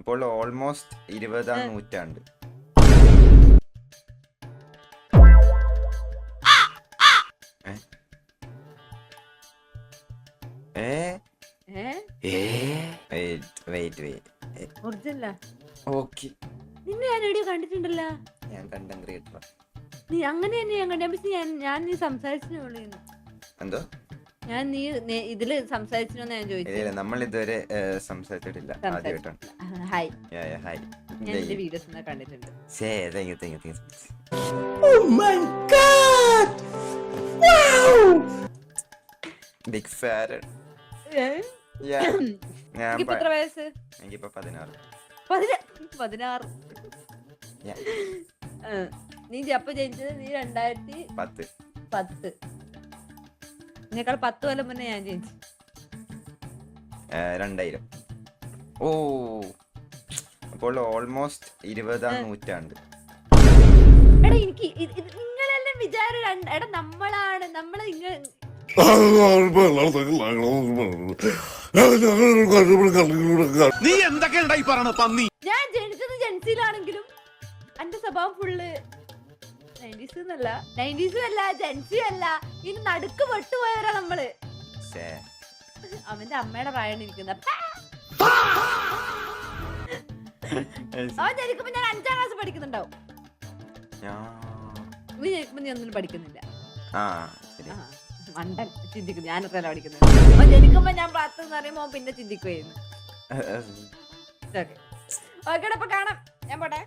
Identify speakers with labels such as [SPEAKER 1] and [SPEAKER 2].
[SPEAKER 1] അപ്പോൾ ഓൾമോസ്റ്റ് 20-ാം നൂറ്റാണ്ട്.
[SPEAKER 2] നിന്നെ ഞാൻ എവിടെയോ കണ്ടിട്ടുണ്ടല്ലോ.
[SPEAKER 1] ഞാൻ കണ്ടന്റ് ക്രിയേറ്റർ.
[SPEAKER 2] നീ അങ്ങനെ തന്നെ ഞാൻ കണ്ട. പക്ഷെ ഞാൻ നീ സംസാരിച്ചു.
[SPEAKER 1] എന്തോ
[SPEAKER 2] ഞാൻ നീ ഇതില് സംസാരിച്ചോന്ന് ഞാൻ ചോദിച്ചു.
[SPEAKER 1] നമ്മൾ ഇതുവരെ സംസാരിച്ചിട്ടില്ല. ആദ്യമായിട്ടാണ്.
[SPEAKER 2] ഹായ്.
[SPEAKER 1] ഹായ്.
[SPEAKER 2] ഞാൻ എന്റെ വീഡിയോസ് കണ്ടിട്ടുണ്ട്.
[SPEAKER 1] Big fan.
[SPEAKER 2] എത്ര വയസ്സ്?
[SPEAKER 1] എനിക്കിപ്പോ 16.
[SPEAKER 2] നീ അപ്പൊ ജനിച്ചത് നീ 2010. ഇതിനേക്കാൾ 10 കൊല്ലം മുന്നേ ഞാൻ ജനിച്ചു.
[SPEAKER 1] 2000. ഓ, അപ്പോൾ ഓൾമോസ്റ്റ് 20-ാം നൂറ്റാണ്ട്.
[SPEAKER 2] എടാ എനിക്ക് നിങ്ങളെല്ലാം വിചാരം എടാ നമ്മള്
[SPEAKER 3] നീ എന്തൊക്കെയാ പന്നി.
[SPEAKER 2] ഞാൻ ജനിച്ചത് ജൻസിയിലാണെങ്കിലും എന്റെ സ്വഭാവം ഫുള്ള് 90s അല്ല ജൻസി അല്ല. ഇനി നടുക്ക് വെട്ടുപോയവരാ നമ്മള്. അവന്റെ അമ്മയുടെ പ്രായം ഇരിക്കുന്ന അവൻ ജനിക്കുമ്പോ ഞാൻ 5-ാം ക്ലാസ് പഠിക്കുന്നുണ്ടാവും. നീ ജനിക്കുമ്പോ നീ ഒന്നും പഠിക്കുന്നില്ല. മണ്ടൻ ചിന്തിക്കുന്നു. ഞാനത്രല്ല പഠിക്കുന്നത്. അവൻ ജനിക്കുമ്പോ ഞാൻ പ്രാർത്ഥന അറിയുമ്പോ പിന്നെ ചിന്തിക്കുവായിരുന്നു. ഓക്കെ, അപ്പൊ കാണാം. ഞാൻ പോട്ടെ.